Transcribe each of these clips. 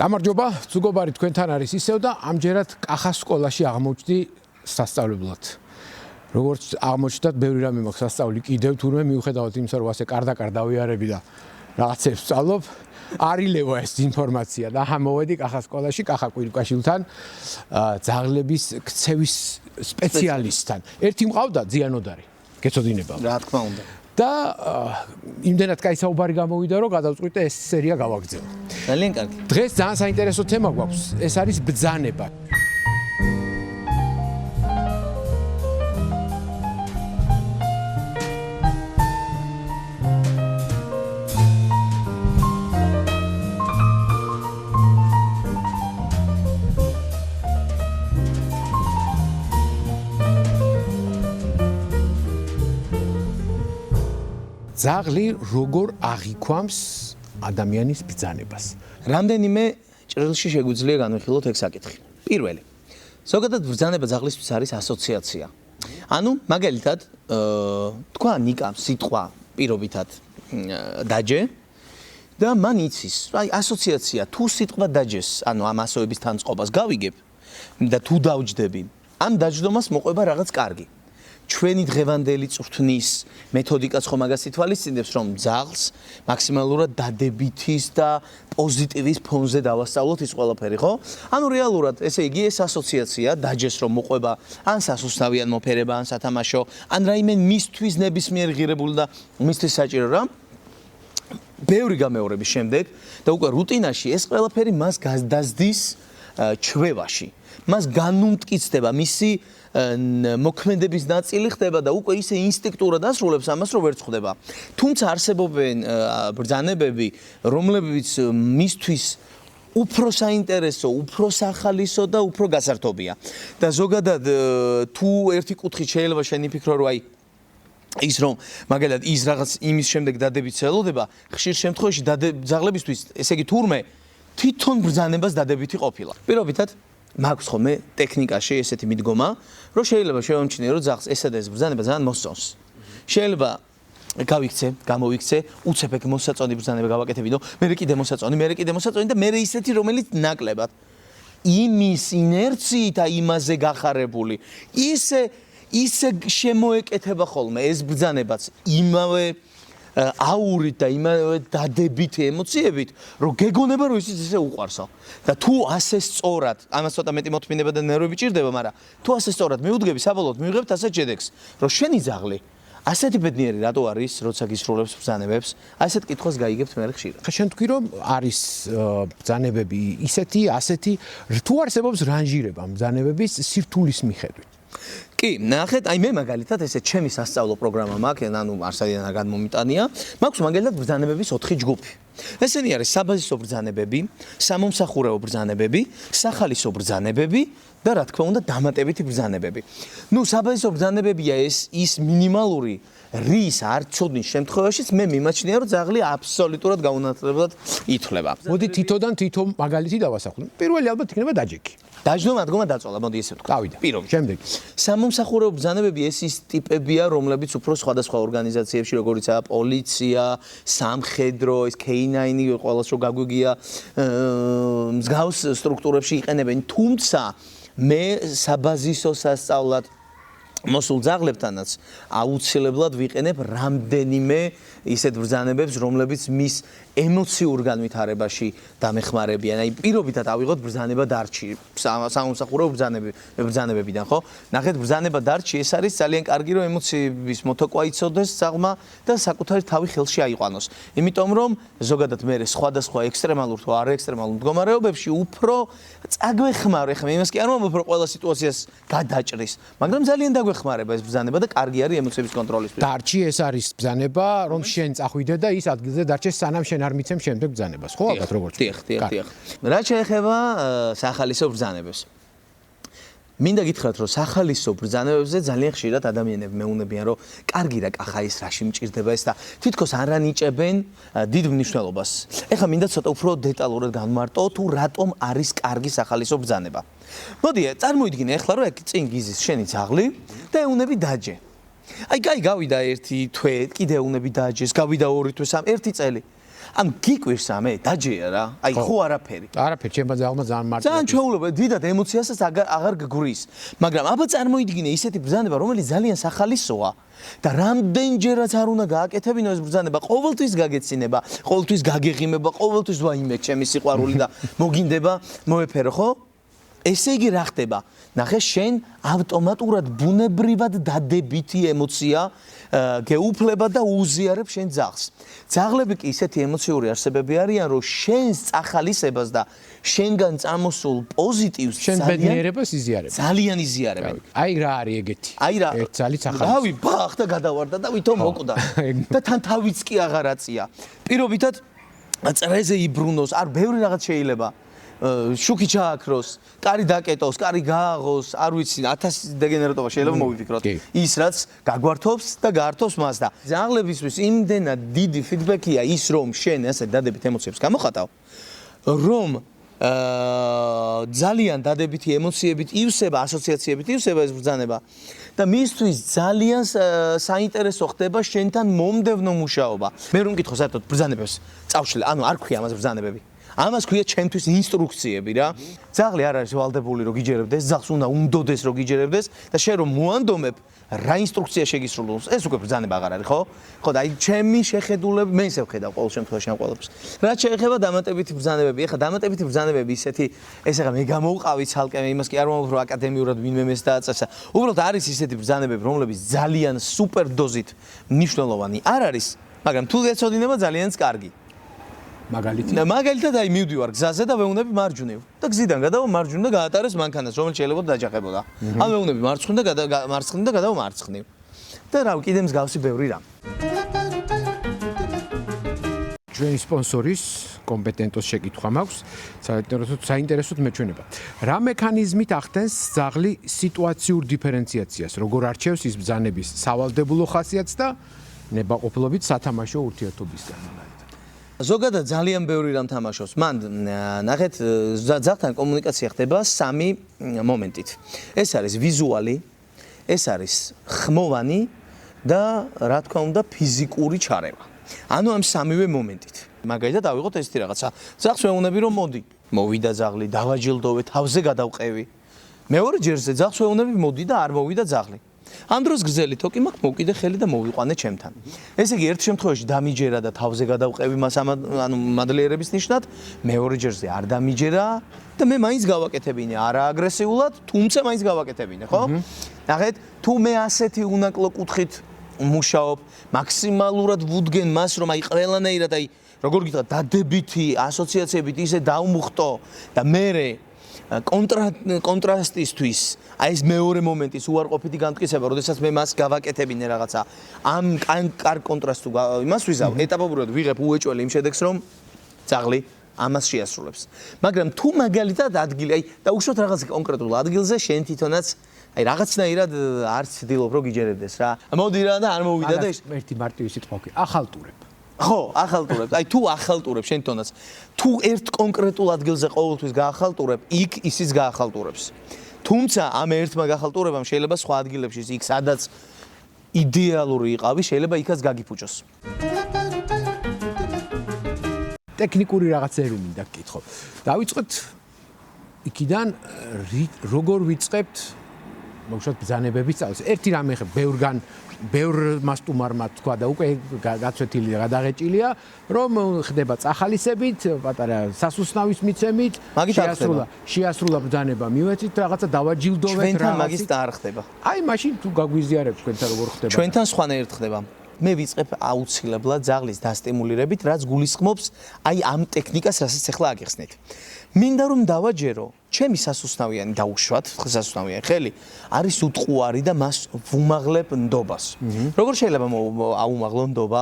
გამარჯობა, ზუგობარი თქვენთან არის ისევ და ამჯერად კახას სკოლაში აღმოჩნდი სასწავლებლად. როგორც აღმოჩნდათ, ბევრი რამე მაქვს სასწავლი კიდევ, თურმე მიუხედავად იმისა, რომ ასე კარდაკარ დავიარები და რაღაცებს ვსწავლობ, არ ილევა ეს ინფორმაცია და მოვედი კახას სკოლაში, კახა კვირკაშვილთან, ძაღლების ქცევის სპეციალისტთან. ერთი მყავდა ზიანოდარი, გეცოდინება. რა თქმა უნდა. და იმდენად კაი საუბარი გამოვიდა, რომ გადავწყვიტე ეს სერია გავაგრძელო. ძალიან კარგი. დღეს ძალიან საინტერესო თემა გვაქვს. ეს არის ბრძანება. ძაღლი როგორ აღიქვამს ადამიანის ბრძანებას. რამდენიმე ჭრილში შეგვიძლია განვიხილოთ ეგ საკითხი. პირველი. ზოგადად ბრძანება ძაღლისთვის არის ასოციაცია. ანუ მაგალითად, თქვა ნიკა სიტყვა პირობითად დაჯე და მან იცის, აი ასოციაცია თუ სიტყვა დაჯეს, ანუ ამ ასოების თანწყობას გავიგებ და თუ დავჯდები, ამ დაჯდომას მოყვება რაღაც კარგი. ჩვენი დღევანდელი წვრთნის მეთოდიკაც ხომ მაგას ითვალისწინებს, რომ ძაღლს მაქსიმალურად დადებითის და პოზიტივის ფონზე დავასწავლოთ ის ყველაფერი, ხო? ანუ რეალურად, ესე იგი, ეს ასოციაცია დაჯეს რომ მოყვება ან სასუსტავი ან მოფერება, ან სათამაშო, ან რაიმე მისთვის ნებისმიერ ღირებული და მისთვის საჭირო რამ ბევრი გამეორების შემდეგ და უკვე რუტინაში ეს ყველაფერი მას გადასდის ჩვევაში. მას განუმტკიცდება მისი მოქმედების ნაწილი ხდება და უკვე ისე ინსტინქტურად ასრულებს ამას, რომ ვერ წხვდება. თუმცა არსებობენ ბრძანებები, რომლებიც მისთვის უფრო საინტერესო, უფრო სახალისო და უფრო გასართობია. და ზოგადად თუ ერთი კუთხით შეიძლება შენი ფიქრო, რომ აი ის რომ მაგალითად ის რაღაც იმის შემდეგ დადებით ელოდება, ხშირ შემთხვევაში ძაღლებისთვის, ესე იგი თურმე თვითონ ბრძანებას დადებითი ყოფილა. პირობითად მაქვს ხოლმე ტექნიკაში ესეთი მიდგომა, რომ შეიძლება შევამჩნიე, რომ ძაღლს ესა და ეს ბრძანება ძალიან მოსწონს. შეიძლება გავიქცე, გამოვიქცე, უცებ ეგ მოსაწონი ბრძანება გავაკეთებინო, მე კიდე მოსაწონი და მე ისეთი, რომელიც ნაკლებად იმის ინერციით და იმაზე გახარებული, ისე შემოეკეთება ხოლმე ეს ბრძანებაც იმავე აურით და იმავე დადებითი ემოციებით, რომ გეგონება, რომ ისიც ესე უყვარსო. და თუ ასე სწორად, ამას ცოტა მეტი მოთმინება და ნერვები ჭირდება, მაგრამ თუ ასე სწორად მიუდგები, საბოლოოდ მივიღებთ ასეთ შედეგს, რომ შენი ძაღლი ასეთი ბედნიერი რატო არის, როცა გისრულებს ბრძანებებს, ასეთ კითხვას გაიგებთ მე ხშირად. ხა შენ თქვი, რომ არის ბრძანებები ისეთი, ასეთი, თუ არსებობს რანჟირება ბრძანებების სირთულის მიხედვით. კი, ნახეთ, აი მე მაგალითად ესე ჩემი სასწავლო პროგრამა მაქვს, ანუ არსადიანა გადმომიტანია, მაქვს მაგალითად ბრძანებების 4 ჯგუფი. ესენი არის საბაზისო ბრძანებები, სამომსახურეო ბრძანებები, სახალისო ბრძანებები და რა თქმა უნდა დამატებითი ბრძანებები. ნუ საბაზისო ბრძანებებია ის მინიმალური რის არ ცოდნის შემთხვევაშიც მე მიმაჩნია, რომ ძაღლი აბსოლუტურად გაუნათლებლად ითვლება. მოდი თვითონ მაგალითი დავასახულო. პირველი ალბათ იქნება დაჯექი. დაჯდომა დგომა დაწოლა, მოდი ესე ვთქვა. გავიდა. პირობითად. შემდეგ. სამომსახურეო ბრძანებები ეს ის ტიპებია, რომლებიც უფრო სხვადასხვა ორგანიზაციებში, როგორიცაა პოლიცია, სამხედრო, ეს K9, ყველას რო გაგვიგია, მსგავს სტრუქტურებში იყენებენ. თუმცა მე საბაზისო სასწავლად მოსულ ძაღლებთანაც აუცილებლად ვიყენებ რამდენიმე ისეთ ბრძანებებს, რომლებიც მის ემოციურ განვითარებაში დამეხმარებიან. აი პირობითად ავიღოთ ბრძანება დარჩი, სამომსახურეო ბრძანებებიდან, ხო? ნახეთ, ბრძანება დარჩი ეს არის ძალიან კარგი, რომ ემოციების მოტოკვა იცოდეს ძაღლმა და საკუთარი თავი ხელში აიყვანოს. იმიტომ რომ ზოგადად მე სხვადასხვა ექსტრემალურ თუ არაექსტრემალურ მდგომარეობებში უფრო წაგვეხმარო, ეხლა იმას კი არ მომბობ, რომ ყველა სიტუაციას გადაჭრის, მაგრამ ძალიან დაგვეხმარება ეს ბრძანება და კარგი არის ემოციების კონტროლისთვის. დარჩი ეს არის ბრძანება, რომ შენ წახვიდე და ის ადგილზე დარჩეს, სანამ შენ არ მიცემ შემდეგ ბრძანებას, ხო, ალბათ როგორც. დიახ. რა შეეხება სახალისო ბრძანებებს? მინდა გითხრათ, რომ სახალისო ბრძანებებზე ძალიან ხშირად ადამიანები მეუბნებიან, რომ კარგი რა კახა ის რაში მჭირდება ეს და თითქოს არ ანიჭებენ დიდ მნიშვნელობას. ეხლა მინდა ცოტა უფრო დეტალურად განმარტო, თუ რატომ არის კარგი სახალისო ბრძანება. მოდი, წარმოიდგინე ეხლა, რომ ეგ წინ გიზის შენი ძაღლი და ეუნები დაჯე. აი, გავიდა ერთი თვე, კიდე ეუნები დაჯეს, გავიდა 2 თვე, 3 წელი. ანუ გიკვირს ამე, დაჯეა რა. აი ხო არაფერი. არაფერი, ჩემმა ძალმა ძალიან მარტივად. ძალიან ჩაულობა, დიდად ემოციასაც აღარ გგვრის. მაგრამ აბა წარმოიდგინე ისეთი ბრძანება, რომელიც ძალიან სახალისოა და რამდენჯერაც არ უნდა გააკეთებინო ეს ბრძანება, ყოველთვის გაგეცინება, ყოველთვის გაგეღიმება, ყოველთვის ვაიმე, ჩემი სიყვარული და მოგინდება მოეფერო, ხო? ესე იგი რა ხდება? ნახე, შენ ავტომატურად ბუნებრივად დადებითი ემოცია გეუფლება და უზიარებ შენ ძაღლს. ძაღლები კი ისეთი ემოციური არსებები არიან, რომ შენს წახალისებას და შენგან წამოსულ პოზიტივს ბედნიერებას იზიარებენ. ძალიან იზიარებენ. აი რა არის ეგეთი. აი რა. ერთ ძალით ახალი. რავი, ბახ და გადავარდა და ვითომ მოკვდა. და თან თავიც კი აღარ აწია. პირობითად წრეზე იბრუნოს, არ ბევრი რაღაც შეიძლება. შუქი ჩააქროს, კარი დაკეტოს, კარი გააღოს, არ ვიცი, 1000 დეგენერატობა შეიძლება მოვიფიქროთ. ის რაც გაგვართობს და გაართობს მას და ძაღლებისთვის იმდენად დიდი ფიდბექია ის, რომ შენ ასე დადებით ემოციებს გამოხატავ, რომ ძალიან დადებითი ემოციებით ივსება, ასოციაციებით ივსება ეს ბრძანება და მისთვის ძალიან საინტერესო ხდება შენთან მომდევნო მუშაობა. მე რომ მკითხო საერთოდ ბრძანებებს წავშლე, ანუ არ ქვია ამას ბრძანებები. ამას ქვია ჩემთვის ინსტრუქციები რა. ძაღლი არ არის ვალდებული რომ გიჯერებდეს, ძაღლს უნდა უნდოდეს რომ გიჯერებდეს და შენ რომ მოანდომებ რა ინსტრუქცია შეგისრულოს, ეს უკვე ბრძანება აღარ არის, ხო? ხო და აი ჩემი შეხედულები, მე ისე ვხედავ ყოველ შემთხვევაში ამ ყველაფერს. რაც შეეხება დამატებითი ბრძანებები, ეხლა დამატებითი ბრძანებები ისეთი, ეს ახლა მე გამოვყავი ცალკე, იმას კი არ მომავალ რომ აკადემიურად ვინმე მეს დააწესა. უბრალოდ არის ისეთი ბრძანებები, რომლებიც ძალიან სუპერ დოზით მნიშვნელოვანი არ არის, მაგრამ თუ ეცოდინება ძალიანაც კარგი. მაგალითად აი მივდივარ გზაზე და ვეუნები მარჯვნივ და გზიდან გადავა მარჯვნივ და გაატარეს მანქანას რომელიც შეიძლება დაჯახებოდა. ან ვეუნები მარცხნივ და გადავა მარცხნივ. და რა კიდე მსგავსი ბევრი რამ. ჩვენი სპონსორის კომპეტენტოს შეკითხვა მაქვს, საინტერესოდ მეჩვენება. რა მექანიზმით ახდენს ძაღლი სიტუაციურ დიფერენციაციას, როგორ არჩევს ის ბრძანების სავალდებულო ხასიათს და ნებაყოფლობით სათამაშო ურთიერთობისგან? ზოგადად ძალიან ბევრი რამ თამაშობს. მან ნახეთ ძაღლთან კომუნიკაცია ხდება სამი მომენტით. ეს არის ვიზუალი, ეს არის ხმოვანი და რა თქმა უნდა ფიზიკური ჩარევა. ანუ ამ სამივე მომენტით. მაგალითად ავიღოთ ესეთი რაღაცა. ძაღლს ვეუბნები რომ მოდი. მოვიდა ძაღლი, დავაჯილდოვე, თავზე გადავყევი. მეორე ჯერზე ძაღლს ვეუბნები მოდი და არ მოვიდა ძაღლი. ამ დროს გრძელი თოკი მაქვს, მოვკიდე ხელი და მოვიყვანე ჩემთან. ესე იგი ერთ შემთხვევაში დამიჯერა და თავზე გადავყევი მას ანუ მადლიერების ნიშნად, მეორე ჯერზე არ დამიჯერა და მე მაინც გავაკეთებინე, არა აგრესიულად, თუმცა მაინც გავაკეთებინე, ხო? ნახეთ, თუ მე ასეთი უნაკლო კუთხით მუშაობ, მაქსიმალურად ვუდგენ მას, რომ აი ყველანაირად აი როგორ გითხრა, დადებითი ასოციაციებით ისე დავმუხტო და მე კონტრასტისთვის აი ეს მეორე მომენტის უარყოფითი განმტკიცება, როდესაც მე მას გავაკეთებინე რაღაცა. ამ კარგ კონტრასტს თუ იმას ვიზავ, ეტაპობრივად ვიღებ უეჭველი იმ შედეგს, რომ ძაღლი ამას შეასრულებს. მაგრამ თუ მაგალითად ადგილი, აი დაუშვათ რაღაც კონკრეტულ адგილზე, შენ თვითონაც აი რაღაცნაირად არ ცდილობ რომ გიჯერებდეს რა. მოდი რა და არ მოვიდა და ერთი მარტივი სიტყვა კი, ახალტურებ. ხო, ახალტურებ. აი თუ ახალტურებ შენ თვითონაც, თუ ერთ კონკრეტულ ადგილზე ყოველთვის გაახალტურებ, იქ ისიც გაახალტურებს. თუმცა ამ ერთმა გახალტურებამ შეიძლება სხვა ადგილებში იქ სადაც იდეალური იყავი, შეიძლება იქაც გაგიფუჭოს. ტექნიკური რაღაცები მინდა გკითხო. დავიწყოთ იქიდან როგორ ვიწყებთ მოუშვათ ბრძანებების წავს. ერთი რამე ხე ბევრ მასტუმარმა თქვა და უკვე გაცვეთილი და გადაღეჭილია, რომ ხდება წახალისებით, პატარა სასუსნავის მიცემით, შეასრულა ბრძანება, მივეცით რაღაცა დავაჯილდოვეთ რა. ჩვენთან მაგის არ ხდება. აი მაშინ თუ გაგვიზიარებ თქვენთან როგორ ხდება. ჩვენთან სხვანაირად ხდება. მე ვიწყებ აუცილებლად ძაღლის დასტიმულირებით, რაც გულისხმობს აი ამ ტექნიკას, რასაც ახლა აგიხსნით. მინდა რომ დავაჯერო, ჩემი სასუსნავიანი დაუშვათ, სასუსნავიანი ხელი არის უტყუარი და მას ვუმაღლებ ნდობას. როგორ შეიძლება აუმაღლო ნდობა?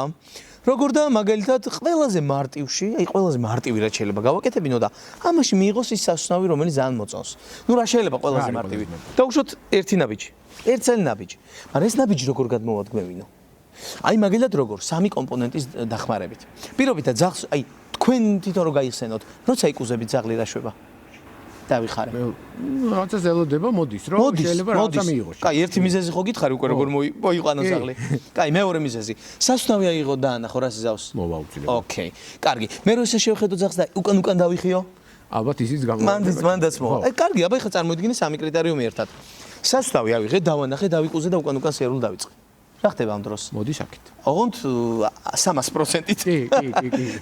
როგორ და მაგალითად ყველაზე მარტივში, აი ყველაზე მარტივი რაც შეიძლება გავაკეთებინო და ამაში მიიღოს ის სასუსნავი, რომელიც ძალიან მოწონს. ნუ რა შეიძლება ყველაზე მარტივი? დაუშვათ ერთი ნაბიჯი, ერთ წელი ნაბიჯი. მაგრამ ეს ნაბიჯი როგორ გადმოვადგმევინო? აი მაგალითად როგორ სამი კომპონენტის დახმარებით. პირობითად ძაღლს აი თქვენ თვითონ რო გაიხსენოთ, როცა იკუზებით ძაღლი რა შვება? დავიხარე. რაღაცას ელოდება, მოდის, რომ შეიძლება რაღაცა მიიღოს. კაი, ერთი მიზეზი ხო გითხარი უკვე როგორ მოიყვანო ძაღლი. კაი, მეორე მიზეზი. სასწავლი აიღო და ანა ხო რა სიზავს? მოვაუწილებ. ოკეი. კარგი. მე რო ესე შევხედო ძაღლს და უკან დავიხიო? ალბათ ისიც გამოვა. მანდაც მოვა. კარგი, აბა ეხლა წარმოიდგინე სამი კრიტერიუმი ერთად. სასწავლი ავიღე, დავანახე, დავიკუზე და უკან სიარული დავიწყე. რა ხდება ამ დროს? მოდი საკეთ. ოღონდ 300%-ით. კი.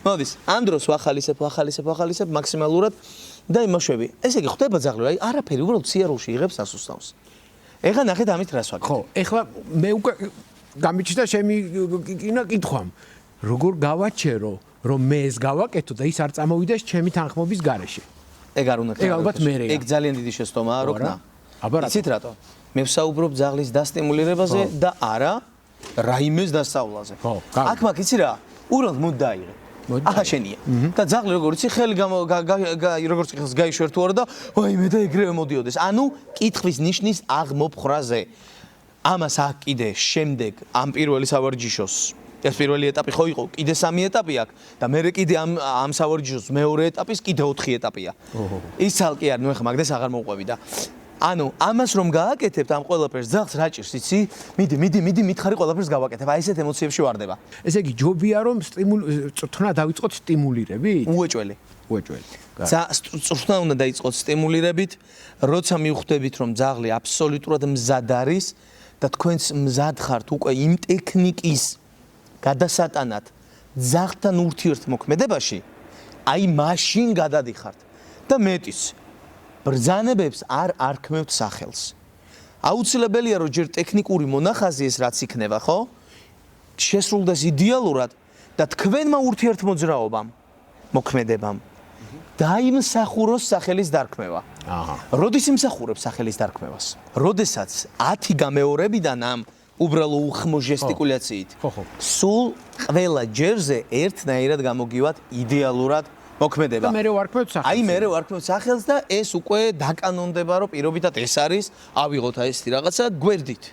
მოდის, ამ დროს ვახალისებ მაქსიმალურად და იმოშვები. ესე იგი ხდება ძაღლი, აი არაფერი, უბრალოდ სიარულში იღებს ასუსტავს. ეხლა ნახეთ ამით რას ვაკეთებ. ხო, ეხლა მე უკვე გამიჩნდა ჩემი კითხვამ. როგორ გავაჩერო, რომ მე ეს გავაკეთო და ის არ წამოვიდეს ჩემი თანხმობის გარეშე. ეგ არ უნდა. ეგ ალბათ მერეა. ეგ ძალიან დიდი შეცდომაა, როკნა. აბა რა. იცით რატო? მე ვსაუბრობ ძაღლის დასტიმულირებაზე და არა რაიმეს დასწავლაზე. აქ მაგ იცი რა? უბრალოდ მოდ დაიღე. ახლა შენია. და ძაღლი როგორ იცი ხელი როგორც ხელს გაიშვერ თუ არა და ვაიმე და ეგრევე მოდიოდეს. ანუ კითხვის ნიშნის აღმოფხრაზე. ამას აქ კიდე შემდეგ ამ პირველი სავარჯიშოს ეს პირველი ეტაპი ხო იყო, კიდე 3 ეტაპი აქვს და მე კიდე ამ სავარჯიშოს მეორე ეტაპის კიდე 4 ეტაპია. ის ცალკე არ, ნუ ეხლა მაგდეს აღარ მოვყვები და ანუ ამას რომ გააკეთებთ ამ ყველაფერს ძაღლს რა ჭირს იცი? მიდი მითხარი ყველაფერს გავაკეთებ. აი ესეთ ემოციებში ვარდება. ესე იგი ჯობია რომ წრთნა დავიწყოთ სტიმულირებით? უეჭველი. წრთნა უნდა დაიწყოთ სტიმულირებით, როცა მივხვდებით რომ ძაღლი აბსოლუტურად მზად არის და თქვენც მზად ხართ უკვე იმ ტექნიკის გადასატანად ძაღლთან ურთიერთმოქმედებაში, აი მაშინ გადადიხართ და მეტიც ბრძანებებს არ არქმევთ სახელს. აუცილებელია რომ ჯერ ტექნიკური მონახაზი ეს რაც იქნება, ხო? შესრულდეს იდეალურად და თქვენმა ურთიერთმოძრაობამ, მოქმედებამ დაიმსახუროს სახელის დარქმევა. როდის იმსახურებს სახელის დარქმევას? როდესაც 10 გამეორებიდან ამ უბრალო უხმო ჟესტიკულაციით. სულ ყველა ჯერზე ერთნაირად გამოგივათ იდეალურად მოქმედება. მე ვარქმევთ სახელს. აი მე ვარქმევთ სახელს და ეს უკვე დაკანონდება რომ პირობითად ეს არის, ავიღოთ აი ესეთი რაღაცა გვერდით.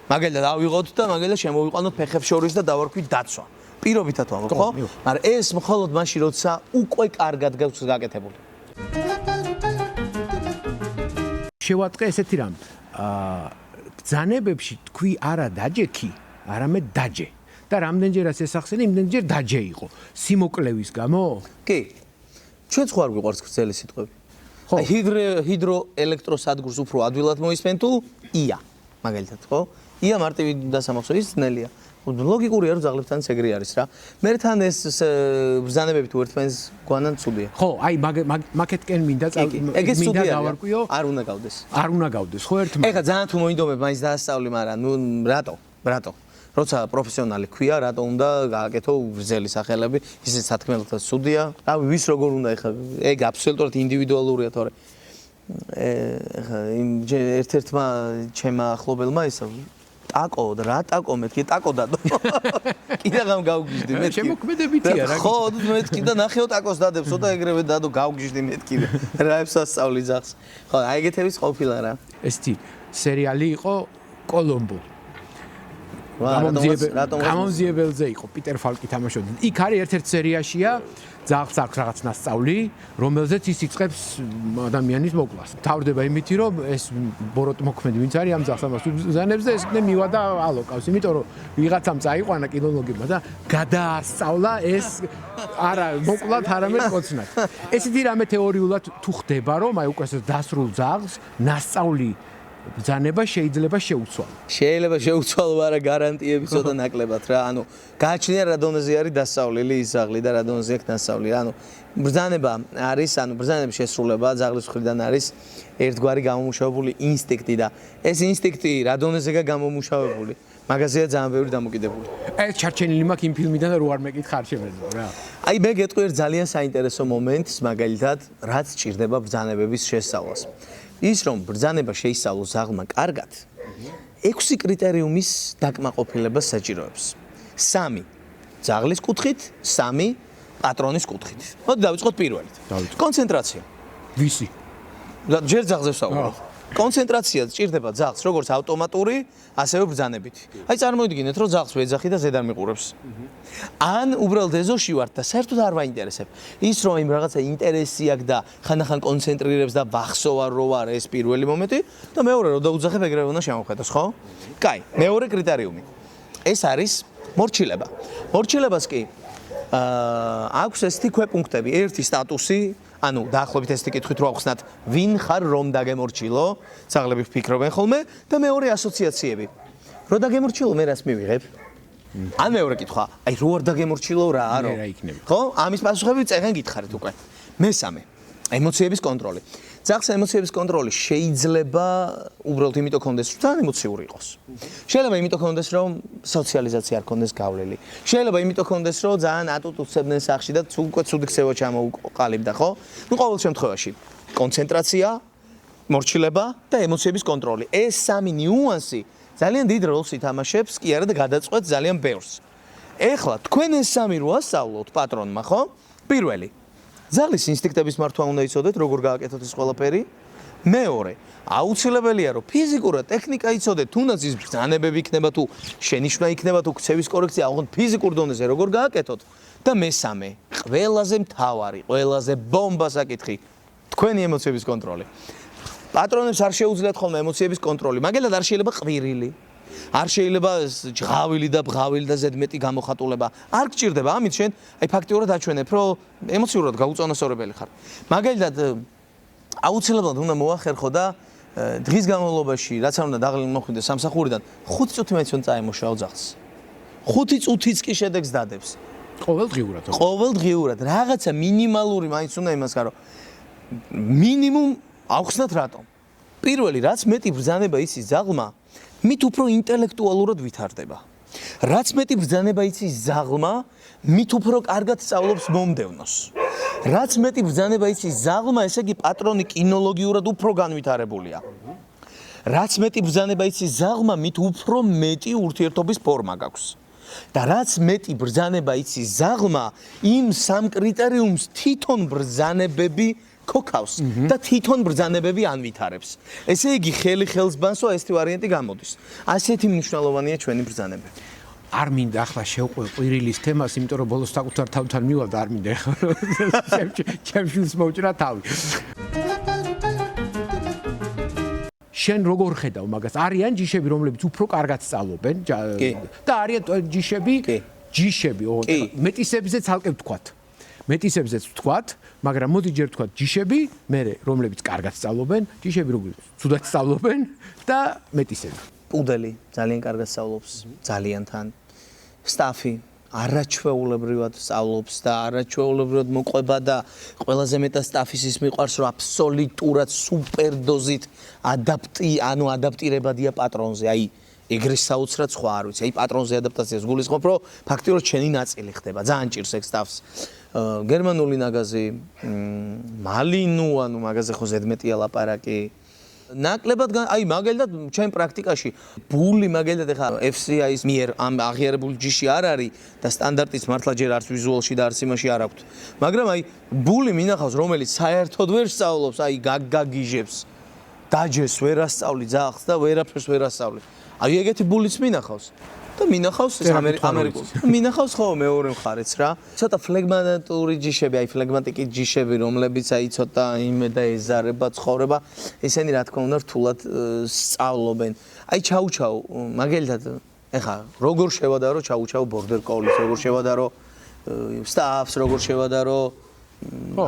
მაგალითად ავიღოთ და მაგალითად შემოვიყვანოთ ფეხებს შორის და დავარქვით დაცვა. პირობითად ვამბობ, ხო? მაგრამ ეს მხოლოდ მაშინ როცა უკვე კარგად გაქვს გაკეთებული. შევატყე ესეთი რამ. ბრძანებებში თქვი არა დაჯექი, არამედ დაჯე. და რამდენჯერაც ესახსენე, იმდენჯერ დაჯე იყო. სიმოკლევის გამო? კი. ჩვენც ხო არ გვიყვარს გრძელი სიტყვები. ხო, ჰიდროელექტროსადგურს უფრო ადვილად მოისმენ თუ ია, მაგალითად, ხო? ია მარტივი დასამახსო ის ძნელია. ლოგიკურია რომ ძაღლებთან ეგრე არის რა. მე თან ეს ბრძანებები თუ ერთმანეთს გვანან ცუდია. ხო, აი მაგეთკენ მინდა დავარკვიო. არ უნდა გავდეს. არ უნდა გავდეს, ხო ერთმა. ეხლა ძალიან თუ მოინდომებ მაინც დაასწავლი, მაგრამ ნუ რატო? როცა პროფესიონალი ქვია, რატო უნდა გააკეთო გრძელი სახელები, ისე სათქმელთაც ცუდია. რავი, ვის როგორ უნდა ეხლა ეგ აბსოლუტურად ინდივიდუალურია თორე. ეხლა იმ ერთ-ერთმა ჩემმა ახლობელმა ისა ტაკო და რა ტაკო მეთქი ტაკო დადო. კიდე გამ გავგიჟდი მეთქი. შემოქმედებითია რა. ხო, მეთქი და ნახეო ტაკოს დადებს, ცოტა ეგრევე დადო გავგიჟდი მეთქი. რაებს ასწავლი ძაღლს. ხო, აი ეგეთების ყოფილა რა. ესეთი სერიალი იყო კოლომბო. გამომძიებელზე იყო პიტერ ფალკი თამაშობდა. იქ არის ერთ-ერთ სერიაშია ძაღლს აქვს რაღაც ნასწავლი, რომელზეც ის იწყებს ადამიანის მოკვლას. თავდება იმითი, რომ ეს ბოროტ მოქმედი ვინც არის ამ ძაღლს ამას უზანებს და ეს მივა და ალოკავს, იმიტომ რომ ვიღაცამ წაიყვანა კინოლოგებმა და გადაასწავლა ეს არა მოკლათ, არამედ კოცნად. ესეთი რამე თეორიულად თუ ხდება, რომ აი უკვე დასრულ ძაღლს ნასწავლი ბრძანება შეიძლება შეუცვალო. შეიძლება შეუცვალო, არა გარანტიები ცოტა ნაკლებად რა. ანუ გააჩნია რა დონეზე არის დასავლელი ის ძაღლი და რა დონეზე აქვს დასავლი. ანუ ბრძანება არის, ანუ ბრძანების შესრულება ძაღლის მხრიდან არის ერთგვარი გამომუშავებული ინსტინქტი და ეს ინსტინქტი რა დონეზეა გამომუშავებული. მაგაზეა ძალიან ბევრი დამოკიდებული. ეს ჩარჩენილი მაქვს იმ ფილმიდან და რო არ მეკითხა არ შემეძლო რა. აი მე გეტყვი ერთ ძალიან საინტერესო მომენტს, მაგალითად, რაც ჭირდება ბრძანებების შესწავლას. ის რომ ბრძანება შეისწავლოს ძაღლმა კარგად 6 კრიტერიუმის დაკმაყოფილებას საჭიროებს. 3 ძაღლის კუთხით, 3 პატრონის კუთხით. მოდი დავიწყოთ პირველით. კონცენტრაცია. ვისი? ჯერ ძაღლზე ვსაუბრობ. კონცენტრაცია სჭირდება ძაღლს როგორც ავტომატური, ასევე ბრძანებით. აი წარმოიდგინეთ, რომ ძაღლს ვეძახი და ზედარ მიყურებს. ან უბრალოდ ეზოში ვართ და საერთოდ არ ვაინტერესებ. ის რომ იმ რაღაცა ინტერესი აქვს და ხანდახან კონცენტრირებს და ვახსოვარ რო ვარ ეს პირველი მომენტი და მეორე რომ დაუძახებ ეგრევე უნდა შემოვხედოს, ხო? კაი, მეორე კრიტერიუმი. ეს არის მორჩილება. მორჩილებას კი აქვს ესეთი ქვეპუნქტები, ერთი სტატუსი, ანუ დაახლოებით ესეთი კითხვით რო ახსნათ, ვინ ხარ რომ დაგემორჩილო, ძაღლები ვფიქრობენ ხოლმე და მეორე ასოციაციები. რო დაგემორჩილო, მე რას მივიღებ? ან მეორე კითხვა, აი რო არ დაგემორჩილო რა, არო. ხო? ამის პასუხები წეგენ გითხარით უკვე. მესამე, ემოციების კონტროლი. ძაღლს ემოციების კონტროლი შეიძლება უბრალოდ იმიტომ კონდეს, რომ ძალიან ემოციური იყოს. შეიძლება იმიტომ კონდეს, რომ სოციალიზაცია არ კონდეს გავლილი. შეიძლება იმიტომ კონდეს, რომ ძალიან ატუტუცებდნენ სახში და უკვე ცუდი ქსევა ჩამოუყალიბდა, ხო? ნუ ყოველ შემთხვევაში, კონცენტრაცია, მორჩილება და ემოციების კონტროლი. ეს სამი ნიუანსი ძალიან დიდ როლს ითამაშებს, კი არა და გადაწყვეტს ძალიან ბევრს. ეხლა თქვენ ეს სამი რო ასწავლოთ პატრონმა, ხო? პირველი ძაღლის ინსტინქტების მართვა უნდა იცოდეთ, როგორ გააკეთოთ ეს ყველაფერი. მეორე, აუცილებელია რომ ფიზიკურად ტექნიკა იცოდეთ, თუნდაც ის ბრძანებები იქნება თუ შენიშვნა იქნება თუ ქცევის კორექცია, აღონ ფიზიკურ დონეზე როგორ გააკეთოთ. და მესამე, ყველაზე მთავარი, ყველაზე ბომბა საკითხი, თქვენი ემოციების კონტროლი. პატრონებს არ შეუძლიათ ხოლმე ემოციების კონტროლი, მაგალითად არ შეიძლება ყვირილი. არ შეიძლება ჯღავილი და ბღავილი და ზედმეტი გამოხატულება. არ გჭირდება, ამით შენ აი ფაქტიურად აჩვენებ, რომ ემოციურად გაუწონასწორებელი ხარ. მაგალითად აუცილებლად უნდა მოახერხო და დღის განმავლობაში, რაც არ უნდა დაღლილი მოხვიდე სამსახურიდან, 5 წუთი მაინც უნდა წაემუშაო ძაღლს. 5 წუთიც კი შედეგს დადებს. ყოველდღიურად. ყოველდღიურად რაღაცა მინიმალური მაინც უნდა იმას გარო. მინიმუმ ავხსნათ რატომ? პირველი, რაც მეტი ბრძანება იცის ძაღლმა, მით უფრო ინტელექტუალურად ვითარდება. რაც მეტი ბრძანება იცის ძაღლმა, მით უფრო კარგად სწავლობს მომდევნოს. რაც მეტი ბრძანება იცის ძაღლმა, ესე იგი პატრონი კინოლოგიურად უფრო განვითარებულია. რაც მეტი ბრძანება იცის ძაღლმა, მით უფრო მეტი ურთიერთობის ფორმა გაქვს. და რაც მეტი ბრძანება იცის ძაღლმა, იმ სამ კრიტერიუმს თვითონ ბრძანებები ქოქავს და თვითონ ბრძანებები ანვითარებს. ესე იგი ხელი ხელს ბანსო ესეთი ვარიანტი გამოდის. ასეთი მნიშვნელოვანია ჩვენი ბრძანებები. არ მინდა ახლა შევყვე ყვირილის თემას, იმიტომ რომ ბოლოს საკუთარ თავთან მივალ და არ მინდა ახლა ჩემშვილს მოვჭრა თავი. შენ როგორ ხედავ მაგას? არიან ჯიშები, რომლებიც უფრო კარგად სწავლობენ და არიან ჯიშები, მეტისებზე ცალკე ვთქვათ. მეტისებზეც ვთქვათ, მაგრამ მოდი ჯერ ვთქვათ ჯიშები, მე რომლებიც კარგად სწავლობენ, ჯიშები რომლებიც ცუდად სწავლობენ და მეტისები. პუდელი ძალიან კარგად სწავლობს, ძალიან თან. სტაფი არაჩვეულებრივად სწავლობს და არაჩვეულებრივად მოყვება და ყველაზე მეტად სტაფის ის მიყვარს, რომ აბსოლუტურად სუპერდოზით ადაპტირებადია პატრონზე. აი ეგრე საოცრად სხვა არ ვიცი. აი პატრონზე ადაპტაციას გულისხმობ, რომ ფაქტიურად შენი ნაწილი ხდება. ძალიან ჭირს ეგ სტაფს. გერმანული ნაგაზი, მალინუ, ანუ მაგაზე ხო ზედმეტია ლაპარაკი. ნაკლებად აი მაგალითად ჩვენ პრაქტიკაში ბული მაგალითად ეხა FCI-ის მიერ ამ აღიარებული ჯიში არ არის და სტანდარტიც მართლა ჯერ არც ვიზუალში და არც იმაში არ აქვს. მაგრამ აი ბული მინახავს, რომელიც საერთოდ ვერ სწავლობს, აი გაგიჟებს. დაჯეს ვერ ასწავლი ძაღლს და ვერაფერს ვერ ასწავლი. აი ეგეთი ბულიც მინახავს. და მინახავს ეს ამერიკულ. მინახავს ხო მეორე მხარეც რა. ცოტა ფლეგმატური ჯიშები, აი ფლეგმატიკი ჯიშები, რომლებიც აი ცოტა იმე და ეზარება ცხოვრება, ესენი რა თქმა უნდა რთულად სწავლობენ. აი ჩაუჩაუ, მაგალითად, ეხა როგორ შევადარო ჩაუჩაუ ბორდერ კოლის, როგორ შევადარო სტაფს, როგორ შევადარო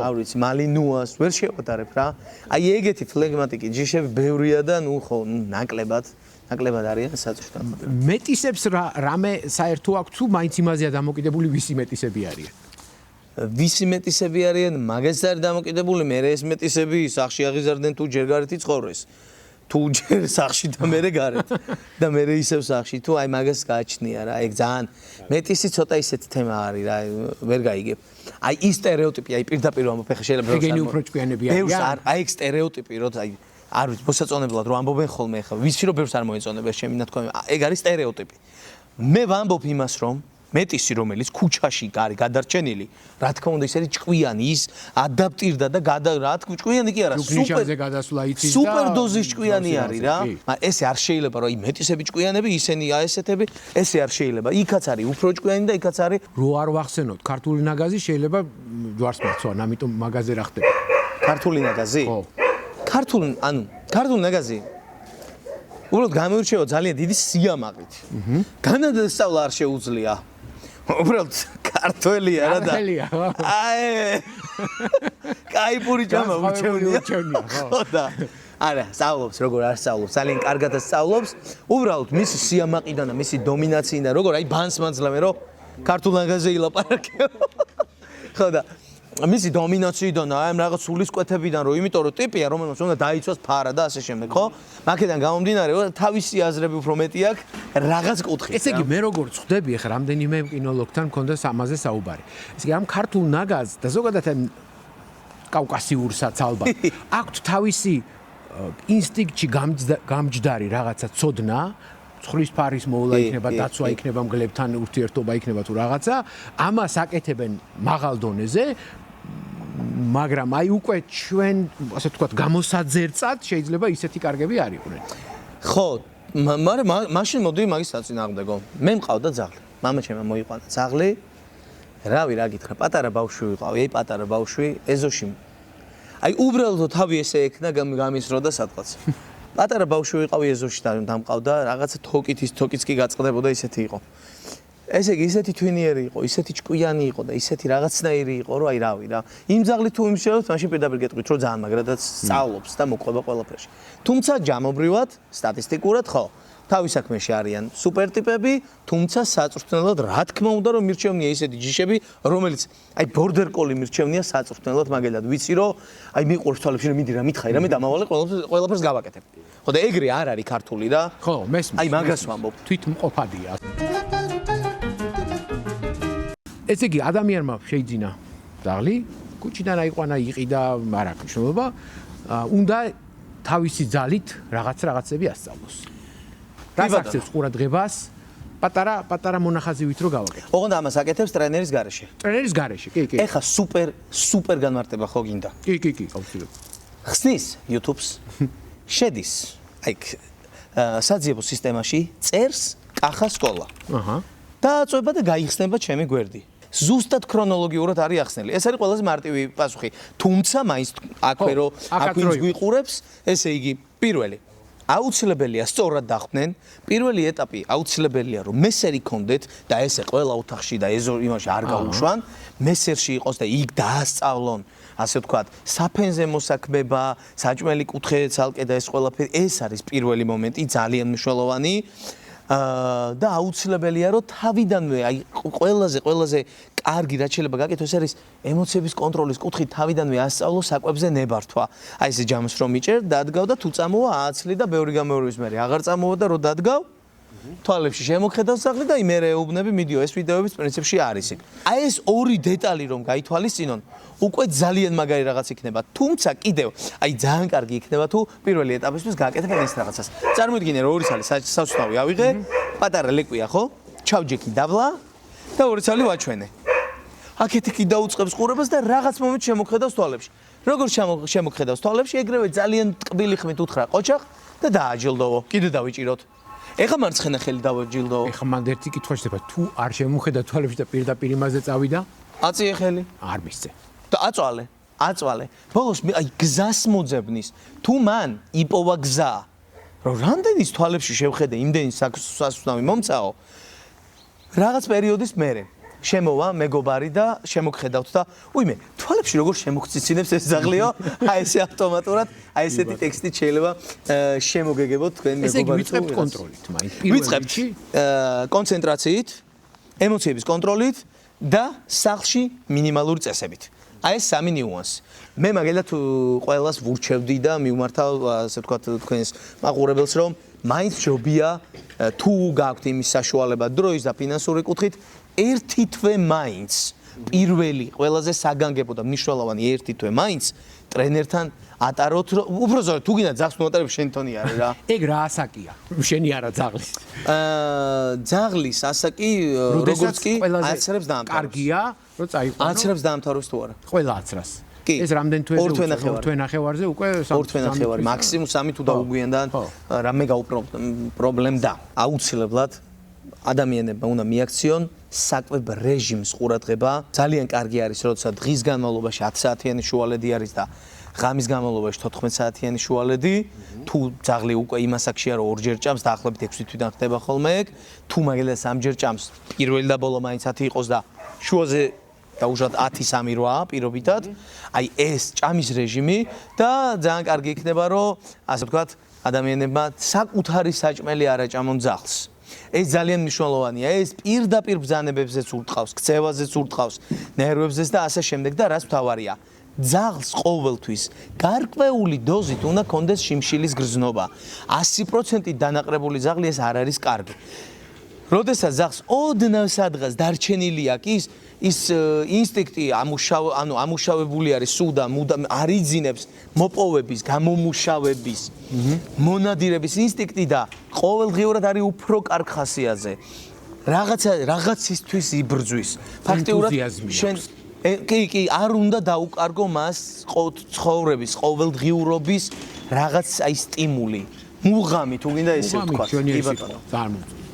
არ ვიცი, მალინუას ვერ შევადარებ რა. აი ეგეთი ფლეგმატიკი ჯიშები ბევრია და ნუ ხო, ნაკლებად არიან საწუხაროდ. მეტისებს რამე საერთო აქვს თუ მაინც იმაზეა დამოკიდებული ვისი მეტისები არიან? ვისი მეტისები არიან, მაგას არის დამოკიდებული, მე ეს მეტისები სახში აღიზარდნენ თუ ჯერ გარეთ იცხოვრეს. თუ ჯერ სახში და მე გარეთ და მე ისევ სახში თუ აი მაგას გააჩნია რა, ეგ ძალიან მეტისი ცოტა ისეთი თემა არის რა, ვერ გაიგებ. აი ის სტერეოტიპი, აი პირდაპირ ამბობ, ხა შეიძლება გენი უფრო ჭკვიანები არიან. აი ეგ სტერეოტიპი, როცა აი არ ვიცი, მოსაწონებლად რომ ამბობენ ხოლმე ხა, ვიცი რომ ბევრს არ მოეწონება ჩემი ნათქვამი. ეგ არის სტერეოტიპი. მე ვამბობ იმას, რომ მეტისი რომელიც ქუჩაში არის გადარჩენილი, რა თქმა უნდა ისეთი ჭკვიანი ის ადაპტირდა და რა თქმა ჭკვიანი კი არა, სუპერ გადასვლა იცის და სუპერ დოზის ჭკვიანი არის რა. ესე არ შეიძლება რომ მეტისები ჭკვიანები, ისინი ესეთები, ესე არ შეიძლება. იქაც არის უფრო ჭკვიანი და იქაც არის რო არ ვახსენოთ ქართული ნაგაზი შეიძლება ჯვარს მოცვა, ამიტომ მაღაზე რა ხდება? ქართული ნაგაზი? ხო. ქართული ნაგაზი უბრალოდ გამოირჩევა ძალიან დიდი სიამაყით. განადასწავლა არ შეუძლია. უბრალოდ ქართველია რა და კაიპური ჯამა უჩევნია. ხო და არა, სწავლობს, როგორ არ სწავლობს, ძალიან კარგად სწავლობს. უბრალოდ მისი სიამაყიდან და მისი დომინაციიდან როგორ აი ბანს მაძლევენ რომ ქართულ ნაგაზზე ილაპარაკებ. ხო და მისი დომინაციიდან აი ამ რაღაც სულისკვეთებიდან რომ იმიტომ რომ ტიპია რომელსაც უნდა დაიცვას ფარა და ასე შემდეგ ხო მაქედან გამომდინარე რომ თავისი აზრები უფრო მეტი აქვს რაღაც კუთხით ესე იგი მე როგორ ხვდები ახლა რამდენიმე კინოლოგთან მქონდა ამაზე საუბარი ესე იგი ამ ქართულ ნაგაზს და ზოგადად ამ კავკასიურსაც ალბათ აქვთ თავისი ინსტინქტში გამჯდარი რაღაცა ცოდნა ცხლის ფარის მოვლა იქნება დაცვა იქნება მგლებთან ურთიერთობა იქნება თუ რაღაცა ამას აკეთებენ მაღალ დონეზე მაგრამ აი უკვე ჩვენ ასე ვთქვათ გამოსაძერწად შეიძლება ისეთი კარგები არ იყვნენ ხო მაგრამ მაშინ მოდი მაგის საწინააღმდეგო მე მყავდა ძაღლი მამა ჩემმა მოიყვანა ძაღლი რავი რა გითხრა პატარა ბავშვი ვიყავი აი პატარა ბავშვი ეზოში აი უბრალოდ თავი ესე ექნა გამისროდა სადღაც პატარა ბავშვი ვიყავი ეზოში და დამყავდა რაღაცა თოკიც კი გაწყდებოდა ისეთი იყო ესე იგი ისეთი თვინიერი იყო ისეთი ჭკვიანი იყო და ისეთი რაღაცნაირი იყო რომ აი რავი რა იმ ძაღლით თუ იმშევთ მაშინ პირდაპირ გეტყვით რომ ძალიან მაგრადაც სწავლობს და მოყვება ყველაფერში თუმცა ჯამობრივად სტატისტიკურად ხო თავის საქმეში არიან სუპერ ტიპები თუმცა საწვრთნელად რა თქმა უნდა რომ მირჩევნია ისეთი ჯიშები რომელიც აი ბორდერ კოლი მირჩევნია საწვრთნელად მაგალითად ვიცი რომ აი მიყვარს თვალებში რომ მიდი რა მითხარი რა მე დამავალე ყველაფერს გავაკეთებ ხო და ეგრე არ არის ქართული რა ხო მესმის აი მაგას ვამბობ თვითმყოფადია ესე იგი ადამიანმა შეიძინა ძაღლი კუჩიდან აიყვანა იყიდა არ აქვს მნიშვნელობა უნდა თავისი ძალით რაღაცები ასწავლოს დასახსებს ყურადღებას პატარა მონახაზივით რო გავაკეთო ოღონდ ამას აკეთებს ტრენერის გარეშე ტრენერის გარეშე კი ეხა სუპერ განმარტება ხო გინდა კი აუცილებლად ხსნის YouTube-ს შედის აი საძიებო სისტემაში წერს კახა სკოლა აჰა და აწובה და გაიხსნება ჩემი გვერდი ზუსტად ქრონოლოგიურად არის ახსნილი. ეს არის ყველაზე მარტივი პასუხი. თუმცა მაინც აქვე რომ აქვინს გვიყურებს, ესე იგი, პირველი აუცილებელია სწორად დახვდნენ. პირველი ეტაპი აუცილებელია რომ მესერი კონდეთ და ესე ყველა ოთახში და იმაში არ გაუშვან. მესერში იყოს და იქ დაასწავლონ, ასე ვთქვათ, საფენზე მოსაქმება, საჭმელი კუთხე ცალკე და ეს ყველაფერი ეს არის პირველი მომენტი, ძალიან მნიშვნელოვანი. და აუცილებელია რომ თავიდანვე აი ყველაზე კარგი რაც შეიძლება გაკეთო ეს არის ემოციების კონტროლის კუთხით თავიდანვე ასწავლო საკვებზე ნებართვა აი ესე ჯამს რომ მიჭერ დადგავ და თუ წამოვა ააცლი და ბევრი გამეორების მერე აღარ წამოვა და რო დადგავ თვალებში შემოხედავს ძაღლი და მე ეუბნები მიდიო ეს ვიდეოების პრინციპში არის იქ აი ეს ორი დეტალი რომ გაითვალისწინონ უკვე ძალიან მაგარი რაღაც იქნება თუმცა კიდევ აი ძალიან კარგი იქნება თუ პირველი ეტაპისთვის გააკეთებენ ეს რაღაცას წარმოიდგინე რომ ორი ცალი საცուցნავი ავიღე პატარა ლეკვია ხო ჩავჯექი დავლა და ორი ცალი ვაჩვენე აქეთი კი დაუწყებს ყურებას და რაღაც მომენტ შემოხედავს თვალებში როგორ შემოხედავს თვალებში ეგრევე ძალიან ტკბილი ხმით უთხრა ყოჩახ და დააჯილდოვო კიდე დავიჭიროთ ეხა მარცხენა ხელი დავაჯილდოვო ეხა მანდ ერთი კითხვა შედება თუ არ შემოხედა თვალებში და პირდაპირ იმაზე წავიდა აწიე ხელი არ მისცე და აწვალე ბოლოს აი გზას მოძებნის თუ მან იპოვა გზა რომ რამდენის თვალებში შევხედე იმდენი სასუსნავი მომწაო რაღაც პერიოდის მერე შემოვა მეგობარი და შემოგხედავთ და უიმე თვალებში როგორ შემოგციცინებს ეს ძაღლიო აი ესე ავტომატურად აი ესეთი ტექსტით შეიძლება შემოგეგებოთ თქვენ მეგობარს ესე იგი ვიწყებთ კონტროლით მაინც ვიწყებთ კონცენტრაციით ემოციების კონტროლით და სახლში მინიმალური წესებით აი ეს სამი ნიუანსი. მე მაგალითად ყველას ვურჩევდი და მივმართავ ასე ვთქვათ თქვენს მაყურებელს რომ მაინც ჯობია თუ გაქვთ იმის საშუალება დროის და ფინანსური კუთხით ერთი თვე მაინც პირველი ყველაზე საგანგებო და მნიშვნელოვანი ერთი თვე მაინც ტრენერთან ატაროთ, უფრო ზოგადად თუ გინდა ძაღლს მოატარებ შენ თონი არის რა. ეგ რა ასაკია? შენი არა ძაღლის. ძაღლის ასაკი როგორც კი აცრებს დაამთავროს. კარგია, რომ წაიყვანო. აცრებს დაამთავროს თუ არა? ყველა აცრას. კი. ეს რამდენ თვეზე? 2 თვე თვე ნახევარზე უკვე 2 თვე ნახევარი, მაქსიმუმ 3 თუ დაუგვიანდან რამე პრობლემდა. აუცილებლად ადამიანებმა უნდა მიაქციონ საკვებ რეჟიმს ყურადღება. ძალიან კარგი არის, როცა დღის განმავლობაში 10 საათიანი შუალედი არის და ღამის განმავლობაში 14 საათიანი შუალედი. თუ ძაღლი უკვე იმ ასაკშია, რომ ორჯერ ჭამს, დაახლოებით 6 თვიდან ხდება ხოლმე ეგ. თუ მაგალითად 3ჯერ ჭამს, პირველი და ბოლო მაინც 10 იყოს და შუაზე დაუშვათ 10-3-8 პირობითად. აი ეს ჭამის რეჟიმი და ძალიან კარგი იქნება, რომ ასე ვთქვათ, ადამიანებმა საკუთარი საჭმელი არ აჭამონ ძაღლს. ეს ძალიან მნიშვნელოვანია. ეს პირდაპირ ბრძანებებზეც ურტყავს, ქცევაზეც ურტყავს, ნერვებზეც და ასე შემდეგ და რაც მთავარია. ძაღლს ყოველთვის გარკვეული დოზით უნდა კონდეს შიმშილის გრძნობა. 100% დანაყრებული ძაღლი ეს არ არის კარგი. როდესაც ძაღლს ოდნავ სადღაც დარჩენილი აქვს ის ინსტინქტი ამუშავებული არის სულ და მუდამ არიძინებს მოპოვების, გამომუშავების, მონადირების ინსტინქტი და ყოველდღიურად არის უფრო კარგ ხასიათზე. რაღაცისთვის იბრძვის. ფაქტიურად შენ კი, არ უნდა დაუკარგო მას ცხოვრების, ყოველდღიურობის რაღაც აი სტიმული. მუღამი თუ გინდა ესე ვთქვა. კი ბატონო.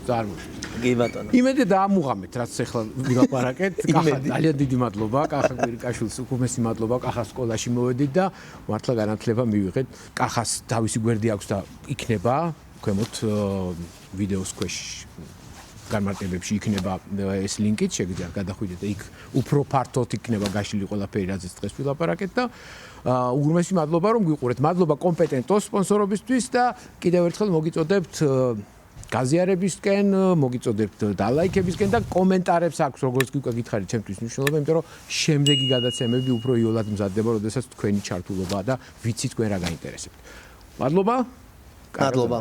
წარმოიდგინე. კი ბატონო. იმედი დაამუღამეთ, რაც ახლა ვილაპარაკეთ. კახა, ძალიან დიდი მადლობა. კახა კვირიკაშვილს უხუმესი მადლობა. კახას სკოლაში მოვედით და მართლა განათლება მივიღეთ. კახას თავისი გვერდი აქვს და იქნება ქვემოთ ვიდეოს ქვეშ განმარტებებში იქნება ეს ლინკით, შეგიძლიათ გადახვიდეთ და იქ უფრო ფართოდ იქნება გაშლილი ყველაფერი, რაც დღეს ვილაპარაკეთ და უღრმესი მადლობა რომ გვიყურეთ. მადლობა კომპეტენტო სპონსორობისთვის და კიდევ ერთხელ მოგიწოდებთ გაზიარებისკენ, მოგიწოდებთ დალაიქებისკენ და კომენტარებს აქვს, როგორც კი უკვე გითხარით, ჩემთვის მნიშვნელობა, იმიტომ რომ შემდეგი გადაცემები უფრო იოლად მზადდება, როდესაც თქვენი ჩართულობა და ვიცი თქვენ რა გაინტერესებთ. მადლობა. მადლობა.